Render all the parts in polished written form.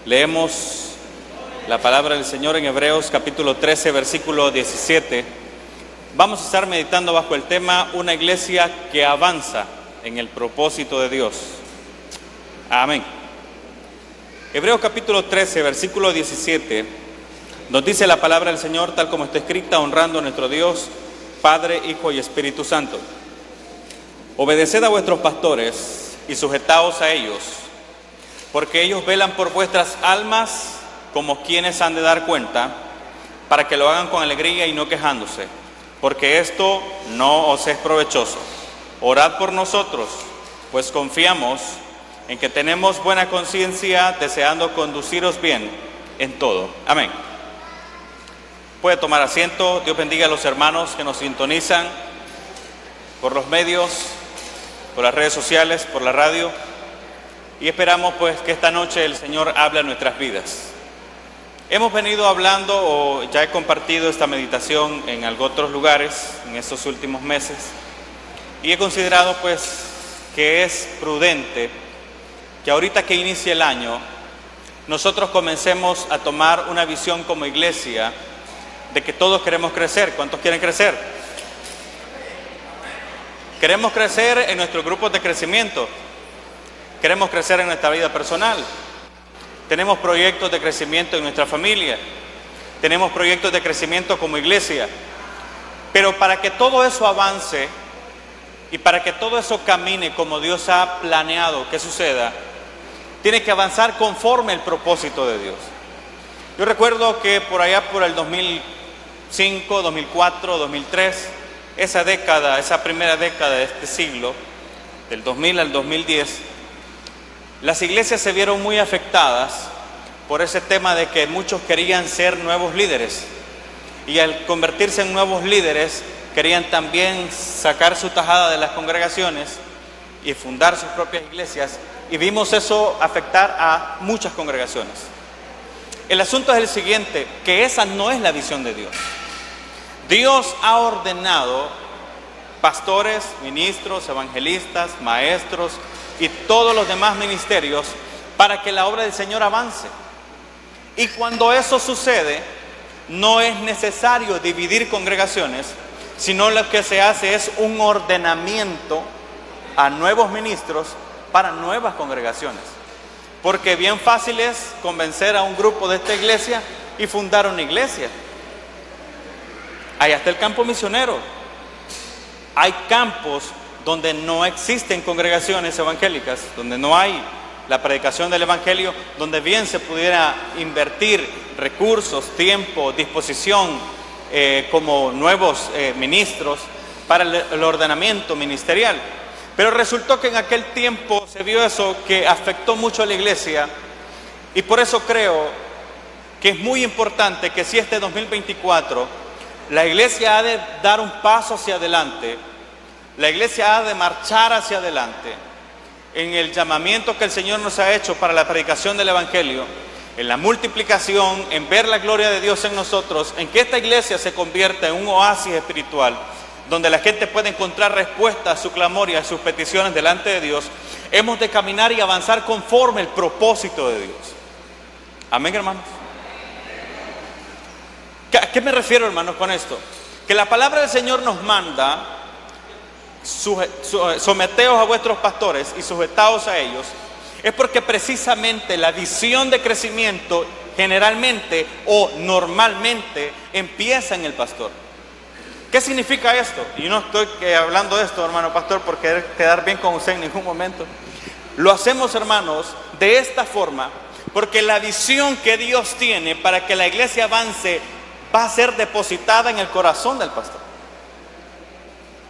Leemos la palabra del Señor en Hebreos capítulo 13, versículo 17. Vamos a estar meditando bajo el tema una iglesia que avanza en el propósito de Dios. Amén. Hebreos capítulo 13, versículo 17, nos dice la palabra del Señor tal como está escrita, honrando a nuestro Dios, Padre, Hijo y Espíritu Santo. Obedeced a vuestros pastores y sujetaos a ellos, porque ellos velan por vuestras almas como quienes han de dar cuenta, para que lo hagan con alegría y no quejándose, porque esto no os es provechoso. Orad por nosotros, pues confiamos en que tenemos buena conciencia, deseando conduciros bien en todo. Amén. Puede tomar asiento. Dios bendiga a los hermanos que nos sintonizan por los medios, por las redes sociales, por la radio. Y esperamos pues que esta noche el Señor hable a nuestras vidas. Hemos venido hablando, o ya he compartido esta meditación en otros lugares en estos últimos meses, y he considerado pues que es prudente que ahorita que inicia el año nosotros comencemos a tomar una visión como iglesia de que todos queremos crecer. ¿Cuántos quieren crecer? Queremos crecer en nuestros grupos de crecimiento. Queremos crecer en nuestra vida personal. Tenemos proyectos de crecimiento en nuestra familia. Tenemos proyectos de crecimiento como iglesia. Pero para que todo eso avance y para que todo eso camine como Dios ha planeado que suceda, tiene que avanzar conforme el propósito de Dios. Yo recuerdo que por allá por el 2005, 2004, 2003, esa década, esa primera década de este siglo, del 2000 al 2010, las iglesias se vieron muy afectadas por ese tema de que muchos querían ser nuevos líderes, y al convertirse en nuevos líderes querían también sacar su tajada de las congregaciones y fundar sus propias iglesias, y vimos eso afectar a muchas congregaciones. El asunto es el siguiente, que esa no es la visión de Dios. Dios ha ordenado pastores, ministros, evangelistas, maestros y todos los demás ministerios para que la obra del Señor avance. Y cuando eso sucede, no es necesario dividir congregaciones, sino lo que se hace es un ordenamiento a nuevos ministros para nuevas congregaciones. Porque bien fácil es convencer a un grupo de esta iglesia y fundar una iglesia. Allá está el campo misionero. Hay campos donde no existen congregaciones evangélicas, donde no hay la predicación del evangelio, donde bien se pudiera invertir recursos, tiempo, disposición como nuevos ministros para el ordenamiento ministerial. Pero resultó que en aquel tiempo se vio eso que afectó mucho a la iglesia, y por eso creo que es muy importante que si este 2024 la iglesia ha de dar un paso hacia adelante, la iglesia ha de marchar hacia adelante en el llamamiento que el Señor nos ha hecho para la predicación del evangelio, en la multiplicación, en ver la gloria de Dios en nosotros, en que esta iglesia se convierta en un oasis espiritual donde la gente puede encontrar respuesta a su clamor y a sus peticiones delante de Dios. Hemos de caminar y avanzar conforme el propósito de Dios. Amén, hermanos. ¿A qué me refiero, hermanos, con esto? Que la palabra del Señor nos manda: someteos a vuestros pastores y sujetaos a ellos. Es porque precisamente la visión de crecimiento generalmente o normalmente empieza en el pastor. ¿Qué significa esto? Y no estoy hablando de esto, hermano pastor, por querer quedar bien con usted en ningún momento. Lo hacemos, hermanos, de esta forma, porque la visión que Dios tiene para que la iglesia avance va a ser depositada en el corazón del pastor.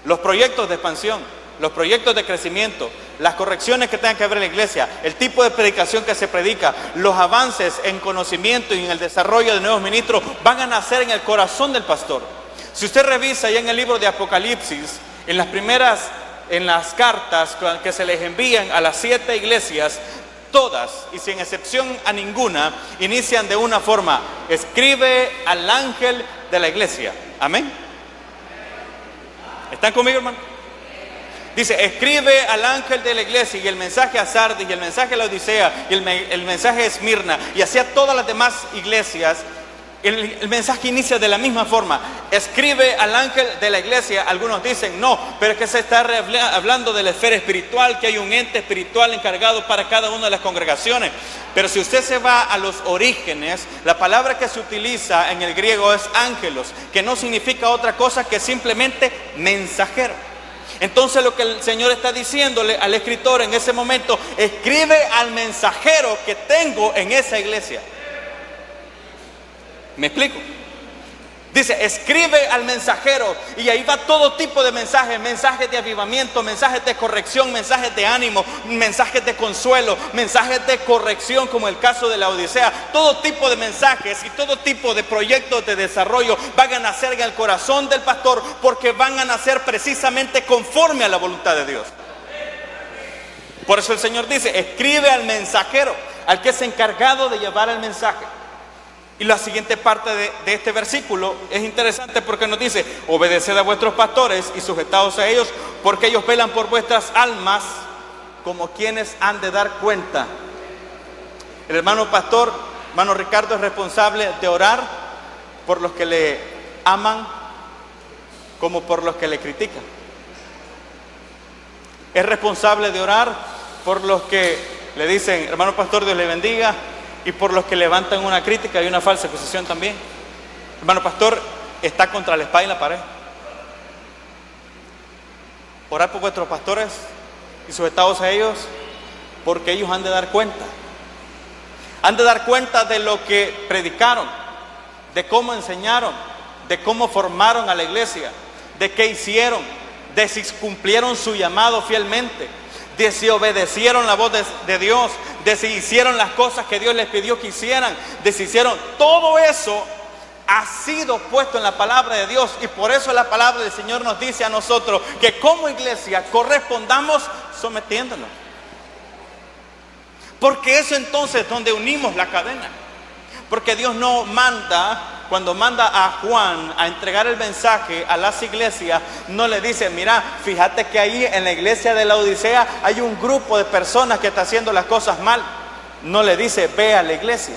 Los proyectos de expansión, los proyectos de crecimiento, las correcciones que tengan que ver en la iglesia, el tipo de predicación que se predica, los avances en conocimiento y en el desarrollo de nuevos ministros van a nacer en el corazón del pastor. Si usted revisa ya en el libro de Apocalipsis, en las cartas que se les envían a las 7 iglesias, todas, y sin excepción a ninguna, inician de una forma: escribe al ángel de la iglesia. Amén. ¿Están conmigo, hermano? Dice, escribe al ángel de la iglesia, y el mensaje a Sardis, y el mensaje a la Odisea, y el mensaje a Esmirna, y hacia todas las demás iglesias. El mensaje inicia de la misma forma. Escribe al ángel de la iglesia. Algunos dicen, no, pero es que se está hablando de la esfera espiritual, que hay un ente espiritual encargado para cada una de las congregaciones. Pero si usted se va a los orígenes, la palabra que se utiliza en el griego es ángelos, que no significa otra cosa que simplemente mensajero. Entonces lo que el Señor está diciéndole al escritor en ese momento, escribe al mensajero que tengo en esa iglesia. ¿Me explico? Dice, escribe al mensajero, y ahí va todo tipo de mensajes, mensajes de avivamiento, mensajes de corrección, mensajes de ánimo, mensajes de consuelo, mensajes de corrección, como el caso de la Odisea. Todo tipo de mensajes y todo tipo de proyectos de desarrollo van a nacer en el corazón del pastor, porque van a nacer precisamente conforme a la voluntad de Dios. Por eso el Señor dice, escribe al mensajero, al que es encargado de llevar el mensaje. Y la siguiente parte de este versículo es interesante, porque nos dice, obedeced a vuestros pastores y sujetaos a ellos, porque ellos velan por vuestras almas como quienes han de dar cuenta. El hermano pastor, hermano Ricardo, es responsable de orar por los que le aman como por los que le critican. Es responsable de orar por los que le dicen, hermano pastor, Dios le bendiga, y por los que levantan una crítica y una falsa acusación también. Hermano pastor, está contra la espada y la pared. Orar por vuestros pastores y sujetaos a ellos, porque ellos han de dar cuenta. Han de dar cuenta de lo que predicaron, de cómo enseñaron, de cómo formaron a la iglesia, de qué hicieron, de si cumplieron su llamado fielmente, de si obedecieron la voz de Dios, de si hicieron las cosas que Dios les pidió que hicieran, de si hicieron. Todo eso ha sido puesto en la palabra de Dios, y por eso la palabra del Señor nos dice a nosotros que como iglesia correspondamos sometiéndonos, porque eso entonces es donde unimos la cadena. Porque Dios no manda, cuando manda a Juan a entregar el mensaje a las iglesias, no le dice, mira, fíjate que ahí en la iglesia de la Odisea hay un grupo de personas que está haciendo las cosas mal. No le dice, ve a la iglesia.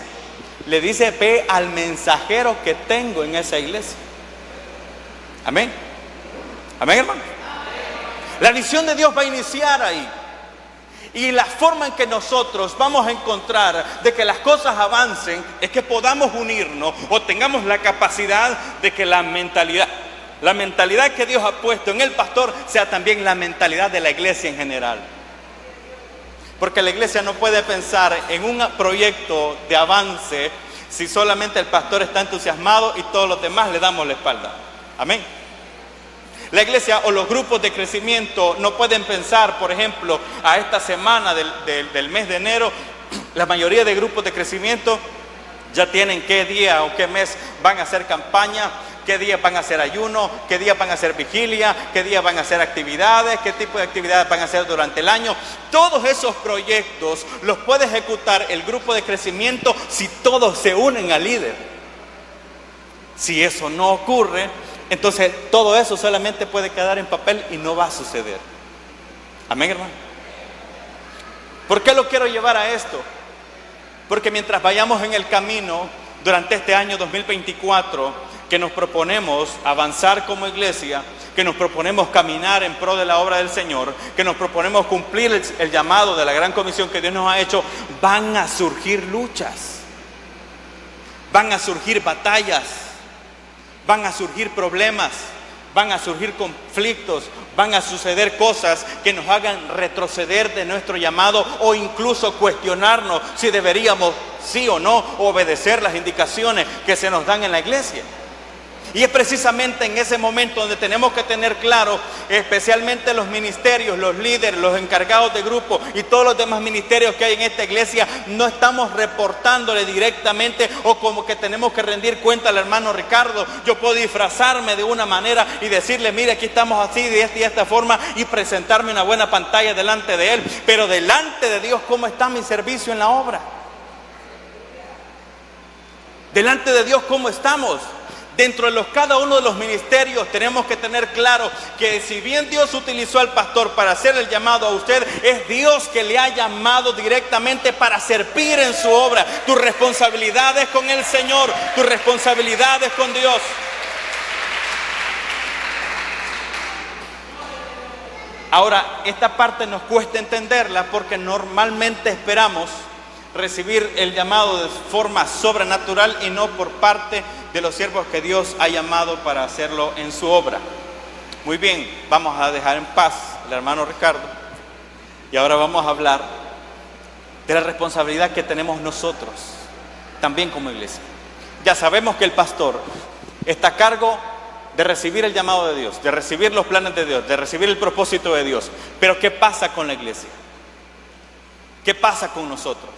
Le dice, ve al mensajero que tengo en esa iglesia. Amén. Amén, hermano. La visión de Dios va a iniciar ahí. Y la forma en que nosotros vamos a encontrar de que las cosas avancen es que podamos unirnos, o tengamos la capacidad de que la mentalidad que Dios ha puesto en el pastor sea también la mentalidad de la iglesia en general. Porque la iglesia no puede pensar en un proyecto de avance si solamente el pastor está entusiasmado y todos los demás le damos la espalda. Amén. La iglesia o los grupos de crecimiento no pueden pensar, por ejemplo, a esta semana del mes de enero, la mayoría de grupos de crecimiento ya tienen qué día o qué mes van a hacer campaña, qué días van a hacer ayuno, qué días van a hacer vigilia, qué días van a hacer actividades, qué tipo de actividades van a hacer durante el año. Todos esos proyectos los puede ejecutar el grupo de crecimiento si todos se unen al líder. Si eso no ocurre, entonces todo eso solamente puede quedar en papel y no va a suceder. Amén, hermano. ¿Por qué lo quiero llevar a esto? Porque mientras vayamos en el camino durante este año 2024, que nos proponemos avanzar como iglesia, que nos proponemos caminar en pro de la obra del Señor, que nos proponemos cumplir el llamado de la gran comisión que Dios nos ha hecho, van a surgir luchas, van a surgir batallas, van a surgir problemas, van a surgir conflictos, van a suceder cosas que nos hagan retroceder de nuestro llamado, o incluso cuestionarnos si deberíamos, sí o no, obedecer las indicaciones que se nos dan en la iglesia. Y es precisamente en ese momento donde tenemos que tener claro, especialmente los ministerios, los líderes, los encargados de grupo y todos los demás ministerios que hay en esta iglesia, no estamos reportándole directamente o como que tenemos que rendir cuenta al hermano Ricardo. Yo puedo disfrazarme de una manera y decirle, mire, aquí estamos así, de esta y esta forma, y presentarme una buena pantalla delante de él, pero delante de Dios, ¿cómo está mi servicio en la obra? Delante de Dios, ¿cómo estamos? Dentro de cada uno de los ministerios tenemos que tener claro que si bien Dios utilizó al pastor para hacer el llamado a usted, es Dios que le ha llamado directamente para servir en su obra. Tu responsabilidad es con el Señor, tu responsabilidad es con Dios. Ahora, esta parte nos cuesta entenderla porque normalmente esperamos recibir el llamado de forma sobrenatural y no por parte de los siervos que Dios ha llamado para hacerlo en su obra. Muy bien, vamos a dejar en paz al hermano Ricardo y ahora vamos a hablar de la responsabilidad que tenemos nosotros también como iglesia. Ya sabemos que el pastor está a cargo de recibir el llamado de Dios, de recibir los planes de Dios, de recibir el propósito de Dios. Pero ¿qué pasa con la iglesia? ¿Qué pasa con nosotros?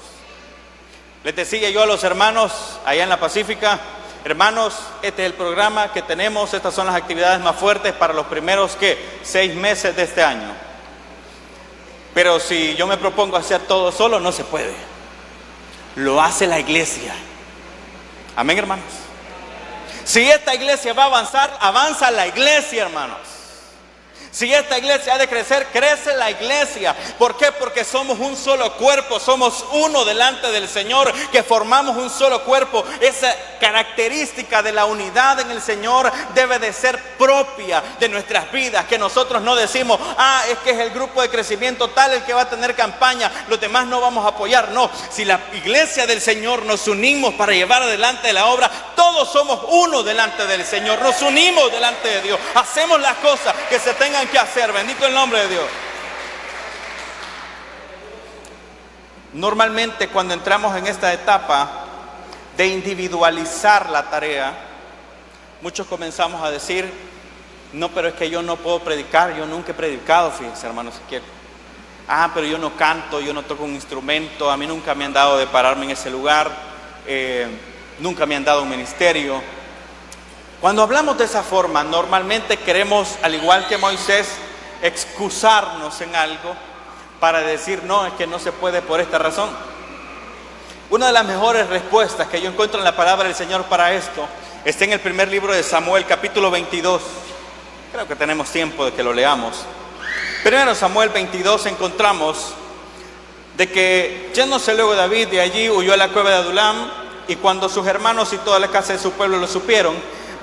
Les decía yo a los hermanos allá en la Pacífica, hermanos, este es el programa que tenemos, estas son las actividades más fuertes para los primeros 6 meses de este año. Pero si yo me propongo hacer todo solo, no se puede. Lo hace la iglesia. Amén, hermanos. Si esta iglesia va a avanzar, avanza la iglesia, hermanos. Si esta iglesia ha de crecer, crece la iglesia. ¿Por qué? Porque somos un solo cuerpo, somos uno delante del Señor, que formamos un solo cuerpo. Esa característica de la unidad en el Señor debe de ser propia de nuestras vidas. Que nosotros no decimos, es que es el grupo de crecimiento tal el que va a tener campaña, los demás no vamos a apoyar. No, si la iglesia del Señor nos unimos para llevar adelante la obra, todos somos uno delante del Señor, nos unimos delante de Dios, hacemos las cosas que se tengan que hacer. Bendito el nombre de Dios. Normalmente cuando entramos en esta etapa de individualizar la tarea, muchos comenzamos a decir, no, pero es que yo no puedo predicar, yo nunca he predicado, fíjense, hermanos, si quieren. Pero yo no canto, yo no toco un instrumento, a mí nunca me han dado de pararme en ese lugar, nunca me han dado un ministerio. Cuando hablamos de esa forma, normalmente queremos, al igual que Moisés, excusarnos en algo para decir, no, es que no se puede por esta razón. Una de las mejores respuestas que yo encuentro en la palabra del Señor para esto está en el primer libro de Samuel, capítulo 22. Creo que tenemos tiempo de que lo leamos. Primero Samuel 22 encontramos de que yéndose luego David de allí, huyó a la cueva de Adulam, y cuando sus hermanos y toda la casa de su pueblo lo supieron,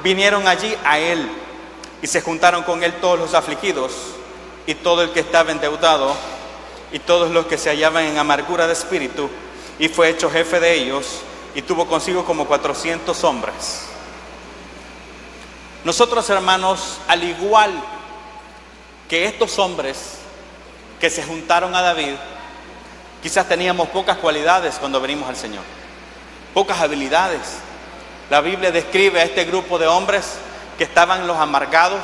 vinieron allí a él y se juntaron con él todos los afligidos y todo el que estaba endeudado y todos los que se hallaban en amargura de espíritu, y fue hecho jefe de ellos y tuvo consigo como 400 hombres. Nosotros, hermanos, al igual que estos hombres que se juntaron a David, quizás teníamos pocas cualidades cuando venimos al Señor, pocas habilidades. La Biblia describe a este grupo de hombres que estaban los amargados,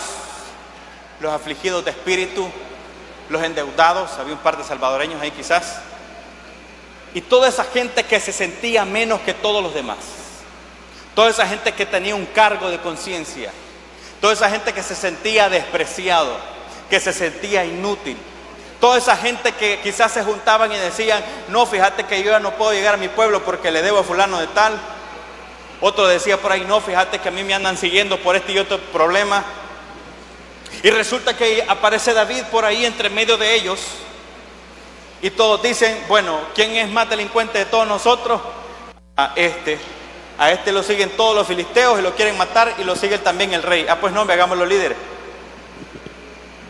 los afligidos de espíritu, los endeudados, había un par de salvadoreños ahí quizás, y toda esa gente que se sentía menos que todos los demás, toda esa gente que tenía un cargo de conciencia, toda esa gente que se sentía despreciado, que se sentía inútil, toda esa gente que quizás se juntaban y decían, no, fíjate que yo ya no puedo llegar a mi pueblo porque le debo a fulano de tal. Otro decía por ahí, no, fíjate que a mí me andan siguiendo por este y otro problema. Y resulta que aparece David por ahí entre medio de ellos. Y todos dicen, bueno, ¿quién es más delincuente de todos nosotros? A este lo siguen todos los filisteos y lo quieren matar, y lo sigue también el rey. Pues no, hagámoslo líder.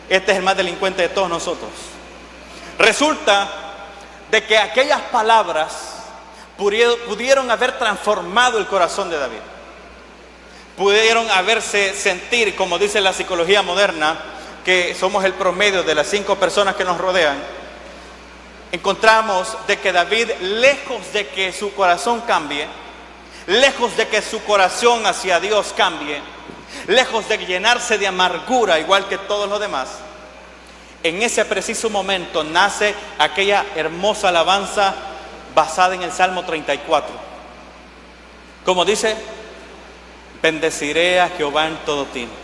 Este es el más delincuente de todos nosotros. Resulta de que aquellas palabras pudieron haber transformado el corazón de David. Pudieron haberse sentir, como dice la psicología moderna, que somos el promedio de las 5 personas que nos rodean. Encontramos de que David, lejos de que su corazón cambie, lejos de que su corazón hacia Dios cambie, lejos de llenarse de amargura igual que todos los demás, en ese preciso momento nace aquella hermosa alabanza basada en el Salmo 34. Como dice, bendeciré a Jehová en todo tiempo,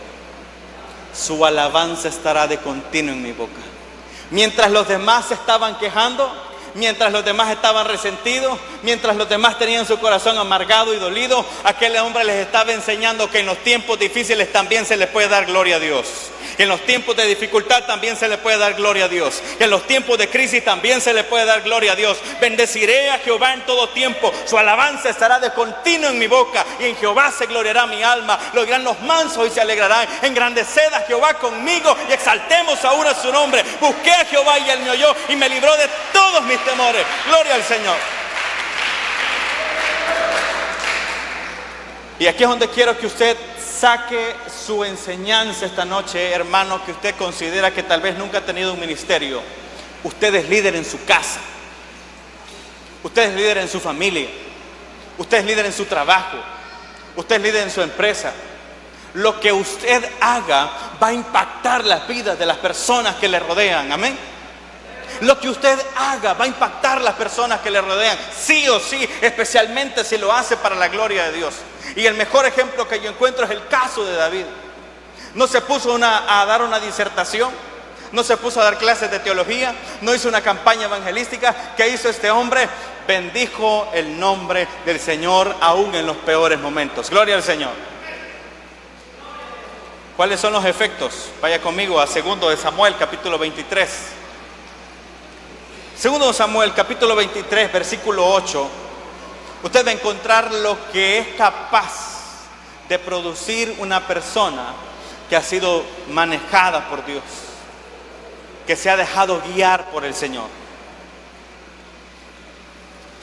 su alabanza estará de continuo en mi boca. Mientras los demás se estaban quejando, mientras los demás estaban resentidos, mientras los demás tenían su corazón amargado y dolido, aquel hombre les estaba enseñando que en los tiempos difíciles también se les puede dar gloria a Dios. Que en los tiempos de dificultad también se le puede dar gloria a Dios. Que en los tiempos de crisis también se le puede dar gloria a Dios. Bendeciré a Jehová en todo tiempo. Su alabanza estará de continuo en mi boca. Y en Jehová se gloriará mi alma. Lo dirán los mansos y se alegrarán. Engrandeced a Jehová conmigo y exaltemos aún a su nombre. Busqué a Jehová y él me oyó y me libró de todos mis temores. Gloria al Señor. Y aquí es donde quiero que usted saque su enseñanza esta noche, hermano, que usted considera que tal vez nunca ha tenido un ministerio. Usted es líder en su casa. Usted es líder en su familia. Usted es líder en su trabajo. Usted es líder en su empresa. Lo que usted haga va a impactar las vidas de las personas que le rodean. Amén. Lo que usted haga va a impactar las personas que le rodean, sí o sí, especialmente si lo hace para la gloria de Dios. Y el mejor ejemplo que yo encuentro es el caso de David. No se puso a dar una disertación, no se puso a dar clases de teología, no hizo una campaña evangelística. ¿Qué hizo este hombre? Bendijo el nombre del Señor aún en los peores momentos. Gloria al Señor. ¿Cuáles son los efectos? Vaya conmigo a 2 de Samuel, capítulo 23. 2 de Samuel, capítulo 23, versículo 8. Usted va a encontrar lo que es capaz de producir una persona que ha sido manejada por Dios, que se ha dejado guiar por el Señor.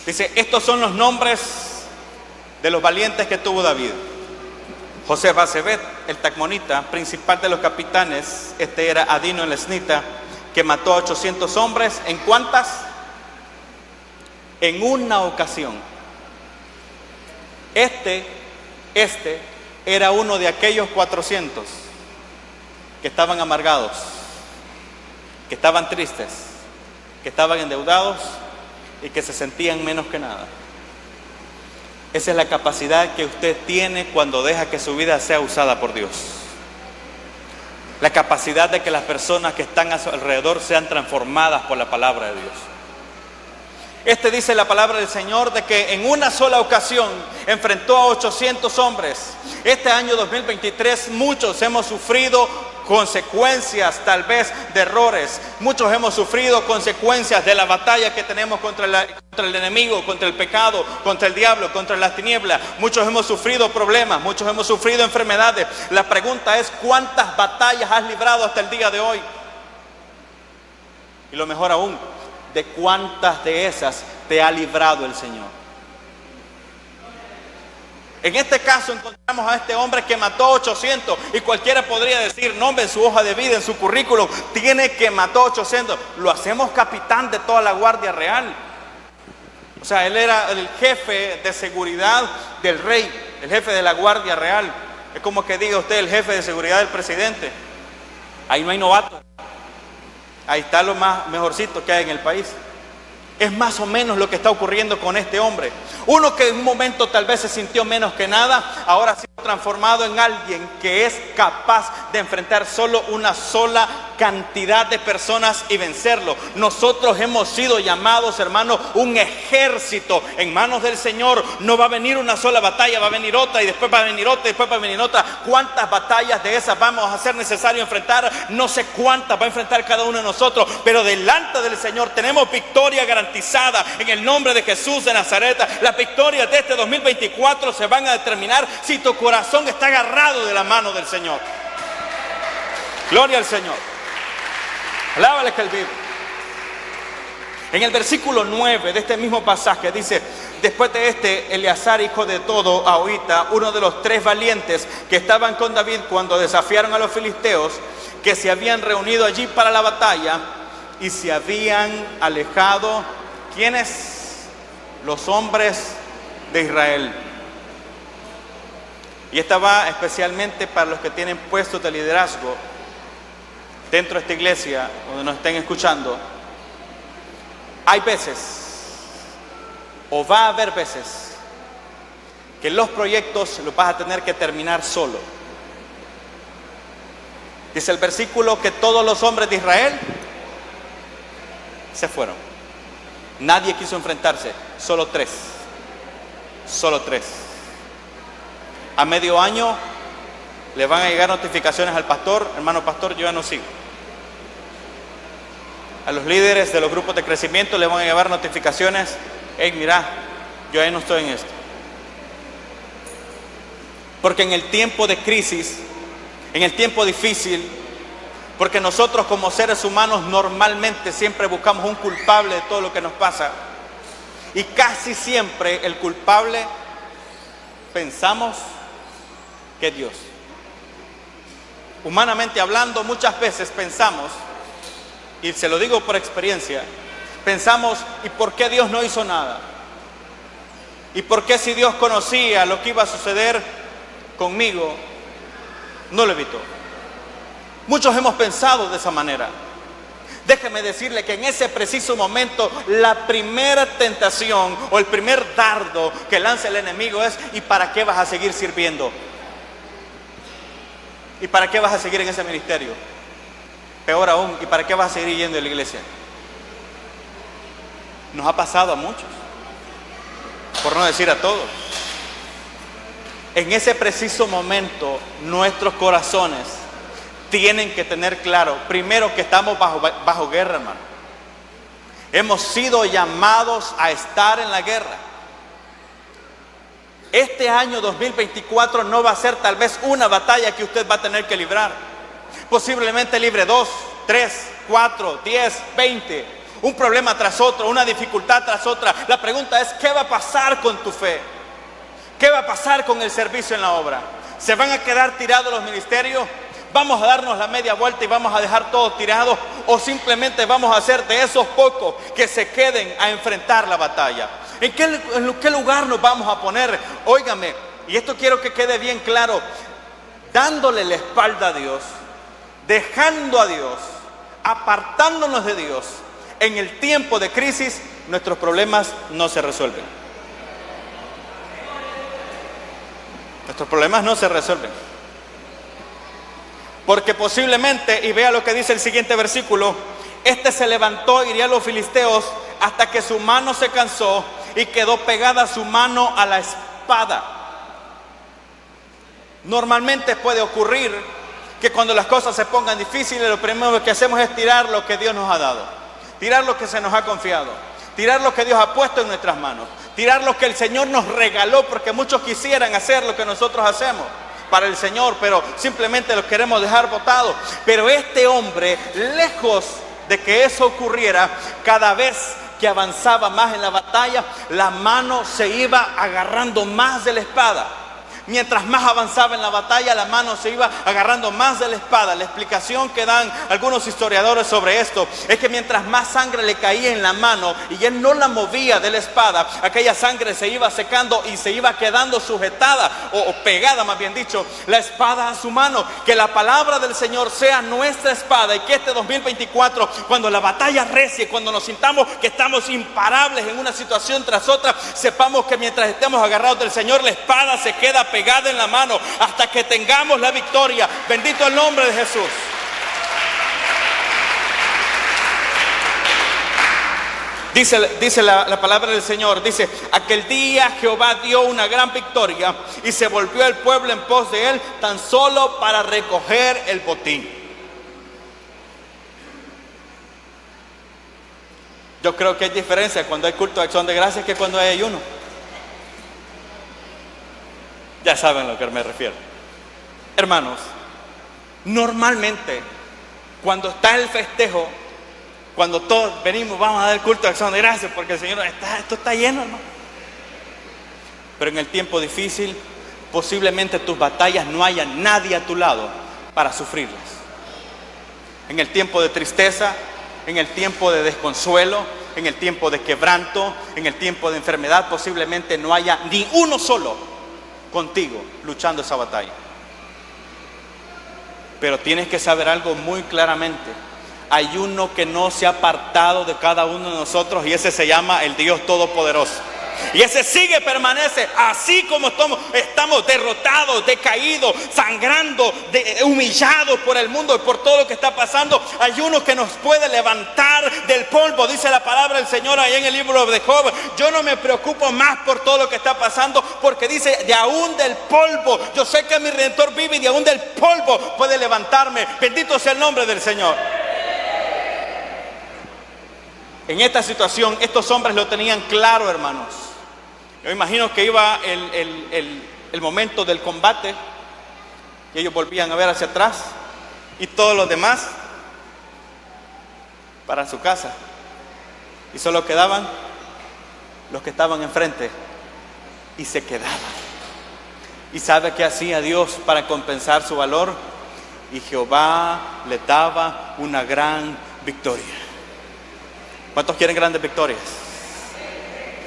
Dice, estos son los nombres de los valientes que tuvo David. José Basebet, el tacmonita, principal de los capitanes. Este era Adino el esnita, que mató a 800 hombres. ¿En cuántas? En una ocasión. Este era uno de aquellos 400 que estaban amargados, que estaban tristes, que estaban endeudados y que se sentían menos que nada. Esa es la capacidad que usted tiene cuando deja que su vida sea usada por Dios. La capacidad de que las personas que están a su alrededor sean transformadas por la palabra de Dios. Dice la palabra del Señor de que en una sola ocasión enfrentó a 800 hombres. Este año 2023 muchos hemos sufrido consecuencias tal vez de errores. Muchos hemos sufrido consecuencias de la batalla que tenemos contra el enemigo, contra el pecado, contra el diablo, contra las tinieblas. Muchos hemos sufrido problemas, muchos hemos sufrido enfermedades. La pregunta es, ¿cuántas batallas has librado hasta el día de hoy? Y lo mejor aún, ¿de cuántas de esas te ha librado el Señor? En este caso encontramos a este hombre que mató 800 y cualquiera podría decir, no, en su hoja de vida, en su currículum, tiene que mató 800. Lo hacemos capitán de toda la Guardia Real. O sea, él era el jefe de seguridad del rey, el jefe de la Guardia Real. Es como que diga usted el jefe de seguridad del presidente. Ahí no hay novatos. Ahí está lo más mejorcito que hay en el país. Es más o menos lo que está ocurriendo con este hombre. Uno que en un momento tal vez se sintió menos que nada, ahora ha sido transformado en alguien que es capaz de enfrentar solo una sola cantidad de personas y vencerlo. Nosotros hemos sido llamados, hermanos, un ejército en manos del Señor. No va a venir una sola batalla, va a venir otra y después va a venir otra y después va a venir otra. ¿Cuántas batallas de esas vamos a ser necesario enfrentar? No sé cuántas va a enfrentar cada uno de nosotros, pero delante del Señor tenemos victoria garantizada en el nombre de Jesús de Nazaret. Las victorias de este 2024 se van a determinar si tu corazón está agarrado de la mano del Señor. Gloria al Señor. Alábale que Él vive. En el versículo 9 de este mismo pasaje dice, después de Eleazar, hijo de Dodo, Ahohita, uno de los 3 valientes que estaban con David cuando desafiaron a los filisteos, que se habían reunido allí para la batalla y se habían alejado, ¿quiénes? Los hombres de Israel. Y esta va especialmente para los que tienen puestos de liderazgo dentro de esta iglesia, donde nos estén escuchando. Hay veces, o va a haber veces, que los proyectos los vas a tener que terminar solo. Dice el versículo que todos los hombres de Israel se fueron. Nadie quiso enfrentarse, solo 3. Solo 3. A medio año le van a llegar notificaciones al pastor: hermano pastor, yo ya no sigo. A los líderes de los grupos de crecimiento le van a llevar notificaciones: hey, mira, yo ya no estoy en esto. Porque en el tiempo de crisis, en el tiempo difícil, porque nosotros como seres humanos normalmente siempre buscamos un culpable de todo lo que nos pasa, y casi siempre el culpable pensamos que es Dios. Humanamente hablando, muchas veces pensamos, y se lo digo por experiencia, pensamos: ¿y por qué Dios no hizo nada? ¿Y por qué, si Dios conocía lo que iba a suceder conmigo, no lo evitó? Muchos hemos pensado de esa manera. Déjeme decirle que en ese preciso momento, la primera tentación o el primer dardo que lanza el enemigo es: ¿y para qué vas a seguir sirviendo? ¿Y para qué vas a seguir en ese ministerio? Peor aún, ¿y para qué vas a seguir yendo a la iglesia? Nos ha pasado a muchos, por no decir a todos. En ese preciso momento, nuestros corazones tienen que tener claro, primero, que estamos bajo guerra, hermano. Hemos sido llamados a estar en la guerra. Este año 2024 no va a ser tal vez una batalla que usted va a tener que librar. Posiblemente libre 2, 3, 4, 10, 20. Un problema tras otro, una dificultad tras otra. La pregunta es: ¿qué va a pasar con tu fe? ¿Qué va a pasar con el servicio en la obra? ¿Se van a quedar tirados los ministerios? ¿Vamos a darnos la media vuelta y vamos a dejar todos tirados? ¿O simplemente vamos a ser de esos pocos que se queden a enfrentar la batalla? ¿En qué lugar nos vamos a poner? Óigame, y esto quiero que quede bien claro: dándole la espalda a Dios, dejando a Dios, apartándonos de Dios. En el tiempo de crisis, nuestros problemas no se resuelven. Nuestros problemas no se resuelven. Porque posiblemente, y vea lo que dice el siguiente versículo: este se levantó y hirió a los filisteos hasta que su mano se cansó y quedó pegada su mano a la espada. Normalmente puede ocurrir que cuando las cosas se pongan difíciles, lo primero que hacemos es tirar lo que Dios nos ha dado, tirar lo que se nos ha confiado, tirar lo que Dios ha puesto en nuestras manos, tirar lo que el Señor nos regaló, porque muchos quisieran hacer lo que nosotros hacemos para el Señor, pero simplemente lo queremos dejar botado. Pero este hombre, lejos de que eso ocurriera, cada vez que avanzaba más en la batalla, la mano se iba agarrando más de la espada. Mientras más avanzaba en la batalla, la mano se iba agarrando más de la espada. La explicación que dan algunos historiadores sobre esto es que mientras más sangre le caía en la mano y él no la movía de la espada, aquella sangre se iba secando y se iba quedando sujetada o pegada, más bien dicho, la espada a su mano. Que la palabra del Señor sea nuestra espada, y que este 2024, cuando la batalla recie, cuando nos sintamos que estamos imparables en una situación tras otra, sepamos que mientras estemos agarrados del Señor, la espada se queda pegada en la mano hasta que tengamos la victoria. Bendito el nombre de Jesús. Dice la palabra del Señor, dice: aquel día Jehová dio una gran victoria y se volvió el pueblo en pos de él, tan solo para recoger el botín. Yo creo que hay diferencia cuando hay culto de acción de gracias que cuando hay ayuno. Ya saben a lo que me refiero. Hermanos, normalmente cuando está el festejo, cuando todos venimos, vamos a dar el culto de acción de gracias porque el Señor esto está lleno, ¿no? Pero en el tiempo difícil, posiblemente tus batallas no haya nadie a tu lado para sufrirlas. En el tiempo de tristeza, en el tiempo de desconsuelo, en el tiempo de quebranto, en el tiempo de enfermedad, posiblemente no haya ni uno solo contigo luchando esa batalla. Pero tienes que saber algo muy claramente: hay uno que no se ha apartado de cada uno de nosotros, y ese se llama el Dios Todopoderoso. Y ese sigue permanece así como estamos derrotados, decaídos, sangrando, humillados por el mundo y por todo lo que está pasando. Hay uno que nos puede levantar del polvo. Dice la palabra del Señor ahí en el libro de Job: yo no me preocupo más por todo lo que está pasando, porque dice, de aún del polvo, yo sé que mi Redentor vive y de aún del polvo puede levantarme. Bendito sea el nombre del Señor. En esta situación, estos hombres lo tenían claro, hermanos. Yo imagino que iba el momento del combate y ellos volvían a ver hacia atrás y todos los demás para su casa, y solo quedaban los que estaban enfrente y se quedaban. ¿Y sabe qué hacía Dios para compensar su valor? Y Jehová le daba una gran victoria. ¿Cuántos quieren grandes victorias?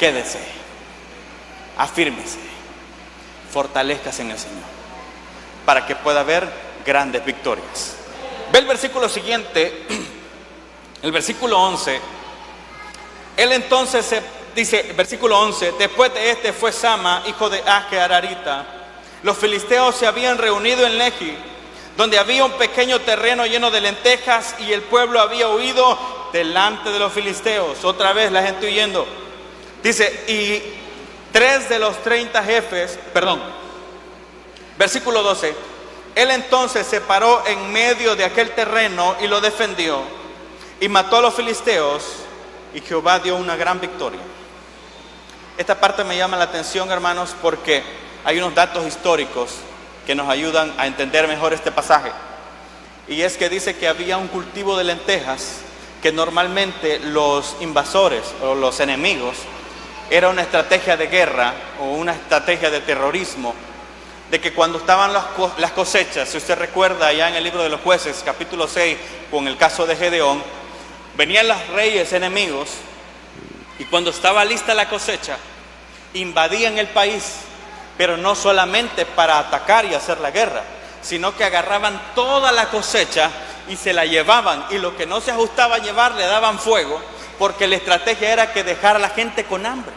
Quédese. Afírmese, fortalezcase en el Señor para que pueda haber grandes victorias. Ve el versículo siguiente, el versículo 11. Él entonces dice, versículo 11: después de este fue Sama, hijo de Age Ararita. Los filisteos se habían reunido en Lehi, donde había un pequeño terreno lleno de lentejas, y el pueblo había huido delante de los filisteos. Otra vez la gente huyendo. Dice, y 3 de los 30 jefes, versículo 12, él entonces se paró en medio de aquel terreno y lo defendió, y mató a los filisteos, y Jehová dio una gran victoria. Esta parte me llama la atención, hermanos, porque hay unos datos históricos que nos ayudan a entender mejor este pasaje. Y es que dice que había un cultivo de lentejas que normalmente los invasores o los enemigos, era una estrategia de guerra o una estrategia de terrorismo, de que cuando estaban las cosechas, si usted recuerda allá en el libro de los Jueces, capítulo 6, con el caso de Gedeón, venían los reyes enemigos y cuando estaba lista la cosecha, invadían el país, pero no solamente para atacar y hacer la guerra, sino que agarraban toda la cosecha y se la llevaban, y lo que no se ajustaba a llevar le daban fuego, porque la estrategia era que dejar a la gente con hambre,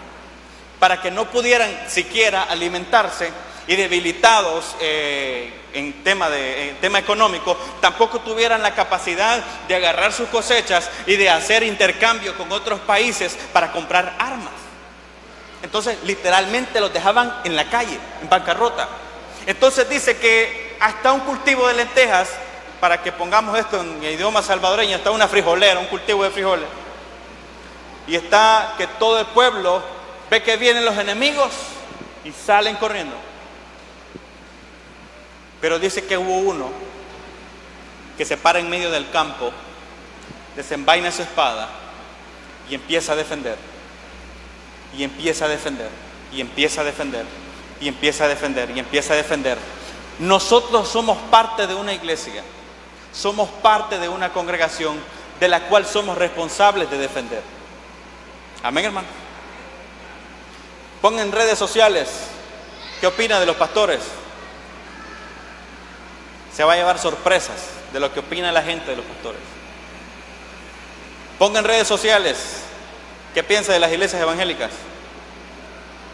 para que no pudieran siquiera alimentarse, y debilitados en tema económico, tampoco tuvieran la capacidad de agarrar sus cosechas y de hacer intercambio con otros países para comprar armas. Entonces literalmente los dejaban en la calle, en bancarrota. Entonces dice que hasta un cultivo de lentejas, para que pongamos esto en idioma salvadoreño, está una frijolera, un cultivo de frijoles. Y está que todo el pueblo ve que vienen los enemigos y salen corriendo. Pero dice que hubo uno que se para en medio del campo, desenvaina su espada y empieza a defender. Y empieza a defender. Y empieza a defender. Y empieza a defender. Y empieza a defender. Nosotros somos parte de una iglesia. Somos parte de una congregación de la cual somos responsables de defender. Amén, hermano. Pongan en redes sociales qué opina de los pastores. Se va a llevar sorpresas de lo que opina la gente de los pastores. Pongan en redes sociales qué piensa de las iglesias evangélicas.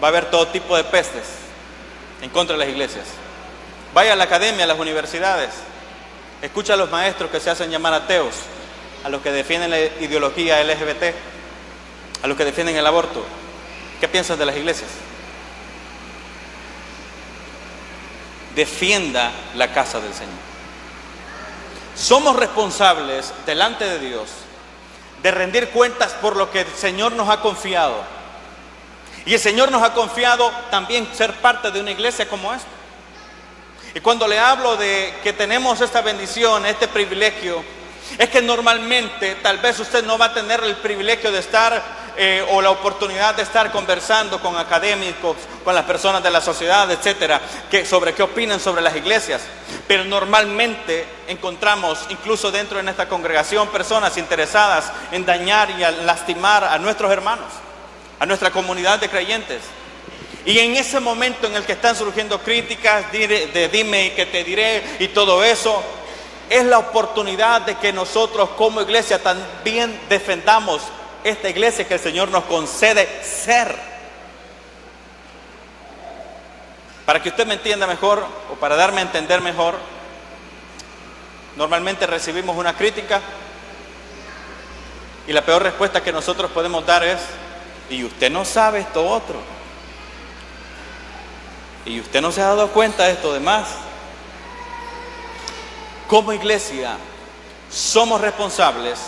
Va a haber todo tipo de pestes en contra de las iglesias. Vaya a la academia, a las universidades. Escucha a los maestros que se hacen llamar ateos, a los que defienden la ideología LGBT, a los que defienden el aborto. ¿Qué piensan de las iglesias? Defienda la casa del Señor. Somos responsables delante de Dios de rendir cuentas por lo que el Señor nos ha confiado. Y el Señor nos ha confiado también ser parte de una iglesia como esta. Y cuando le hablo de que tenemos esta bendición, este privilegio, es que normalmente tal vez usted no va a tener el privilegio de estar o la oportunidad de estar conversando con académicos, con las personas de la sociedad, etcétera, sobre qué opinan sobre las iglesias. Pero normalmente encontramos, incluso dentro de esta congregación, personas interesadas en dañar y lastimar a nuestros hermanos, a nuestra comunidad de creyentes. Y en ese momento en el que están surgiendo críticas de dime y que te diré y todo eso, es la oportunidad de que nosotros como iglesia también defendamos esta iglesia que el Señor nos concede ser. Para que usted me entienda mejor, o para darme a entender mejor, normalmente recibimos una crítica y la peor respuesta que nosotros podemos dar es: y usted no sabe esto otro, y usted no se ha dado cuenta de esto demás. Como iglesia somos responsables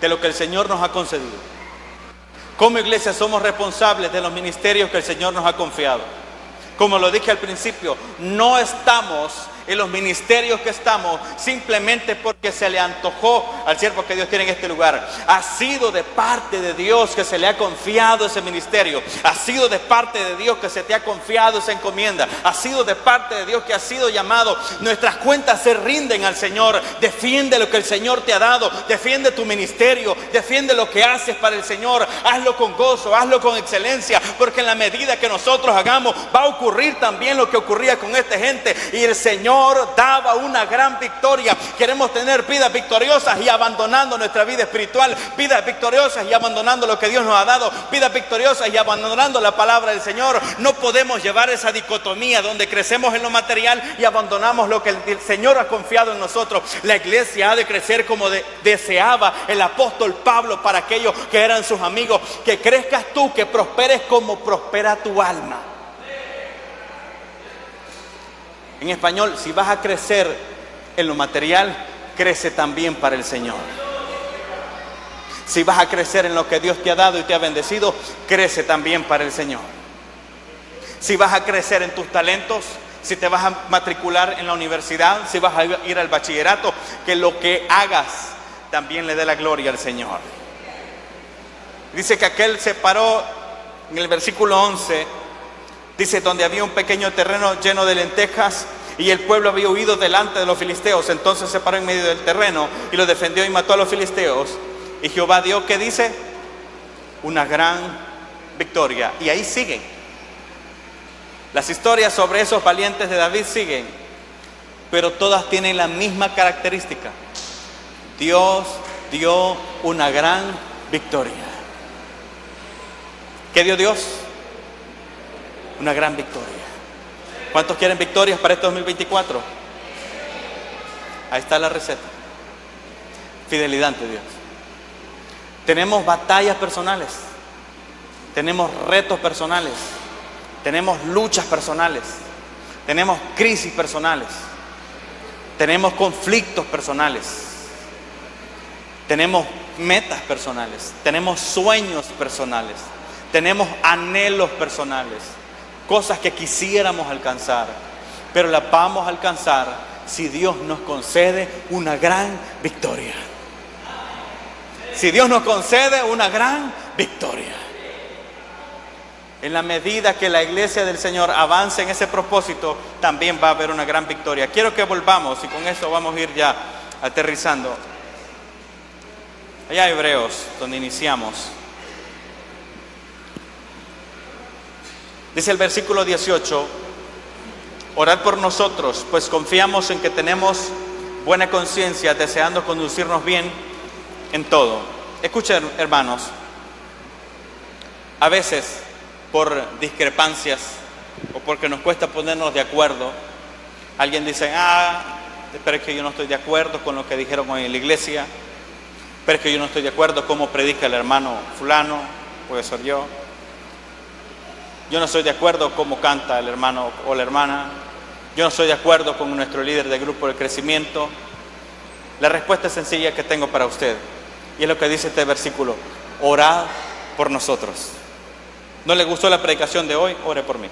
de lo que el Señor nos ha concedido. Como iglesia somos responsables de los ministerios que el Señor nos ha confiado. Como lo dije al principio, no estamos en los ministerios que estamos simplemente porque se le antojó al siervo que Dios tiene en este lugar. Ha sido de parte de Dios que se le ha confiado ese ministerio. Ha sido de parte de Dios que se te ha confiado esa encomienda. Ha sido de parte de Dios que has sido llamado. Nuestras cuentas se rinden al Señor. Defiende lo que el Señor te ha dado. Defiende tu ministerio. Defiende lo que haces para el Señor. Hazlo con gozo, hazlo con excelencia, porque en la medida que nosotros hagamos va a ocurrir también lo que ocurría con esta gente, y el Señor daba una gran victoria. Queremos tener vidas victoriosas y abandonando nuestra vida espiritual, vidas victoriosas y abandonando lo que Dios nos ha dado, vidas victoriosas y abandonando la palabra del Señor. No podemos llevar esa dicotomía donde crecemos en lo material y abandonamos lo que el Señor ha confiado en nosotros. La iglesia ha de crecer como deseaba el apóstol Pablo para aquellos que eran sus amigos: que crezcas tú, que prosperes como prospera tu alma. En español, si vas a crecer en lo material, crece también para el Señor. Si vas a crecer en lo que Dios te ha dado y te ha bendecido, crece también para el Señor. Si vas a crecer en tus talentos, si te vas a matricular en la universidad, si vas a ir al bachillerato, que lo que hagas también le dé la gloria al Señor. Dice que aquel se paró en el versículo 11. Dice: donde había un pequeño terreno lleno de lentejas, y el pueblo había huido delante de los filisteos. Entonces se paró en medio del terreno y lo defendió y mató a los filisteos. Y Jehová dio, ¿qué dice? Una gran victoria. Y ahí siguen. Las historias sobre esos valientes de David siguen, pero todas tienen la misma característica: Dios dio una gran victoria. ¿Qué dio Dios? Una gran victoria. ¿Cuántos quieren victorias para este 2024? Ahí está la receta. Fidelidad ante Dios. Tenemos batallas personales, tenemos retos personales, tenemos luchas personales, tenemos crisis personales, tenemos conflictos personales, tenemos metas personales, tenemos sueños personales, tenemos anhelos personales, cosas que quisiéramos alcanzar, pero las vamos a alcanzar si Dios nos concede una gran victoria. Si Dios nos concede una gran victoria. En la medida que la iglesia del Señor avance en ese propósito, también va a haber una gran victoria. Quiero que volvamos, y con eso vamos a ir ya aterrizando. Allá Hebreos, donde iniciamos. Dice el versículo 18: orad por nosotros, pues confiamos en que tenemos buena conciencia, deseando conducirnos bien en todo. Escuchen, hermanos, a veces por discrepancias o porque nos cuesta ponernos de acuerdo, alguien dice: pero es que yo no estoy de acuerdo con lo que dijeron hoy en la iglesia, pero es que yo no estoy de acuerdo cómo predica el hermano fulano, puede ser yo no estoy de acuerdo cómo canta el hermano o la hermana, yo no estoy de acuerdo con nuestro líder de grupo de crecimiento. La respuesta es sencilla que tengo para usted, y es lo que dice este versículo: orad por nosotros. ¿No le gustó la predicación de hoy? Ore por mí.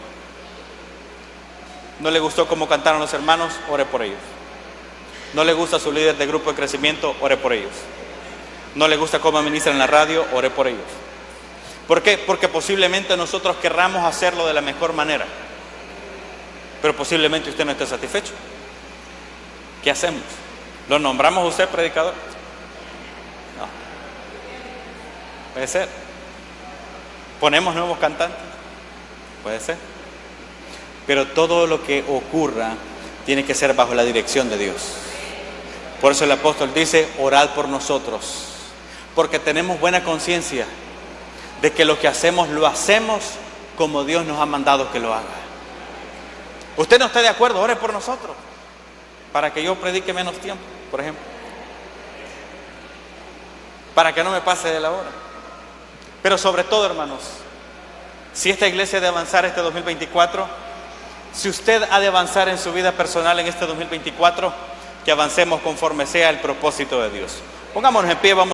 ¿No le gustó cómo cantaron los hermanos? Ore por ellos. ¿No le gusta su líder de grupo de crecimiento? Ore por ellos. ¿No le gusta cómo ministran en la radio? Ore por ellos. ¿Por qué? Porque posiblemente nosotros querramos hacerlo de la mejor manera, pero posiblemente usted no esté satisfecho. ¿Qué hacemos? ¿Lo nombramos a usted predicador? No. Puede ser. ¿Ponemos nuevos cantantes? Puede ser. Pero todo lo que ocurra tiene que ser bajo la dirección de Dios. Por eso el apóstol dice: orad por nosotros, porque tenemos buena conciencia de que lo que hacemos, lo hacemos como Dios nos ha mandado que lo haga. Usted no está de acuerdo, ore por nosotros, para que yo predique menos tiempo, por ejemplo. Para que no me pase de la hora. Pero sobre todo, hermanos, si esta iglesia ha de avanzar este 2024, si usted ha de avanzar en su vida personal en este 2024, que avancemos conforme sea el propósito de Dios. Pongámonos en pie, vamos.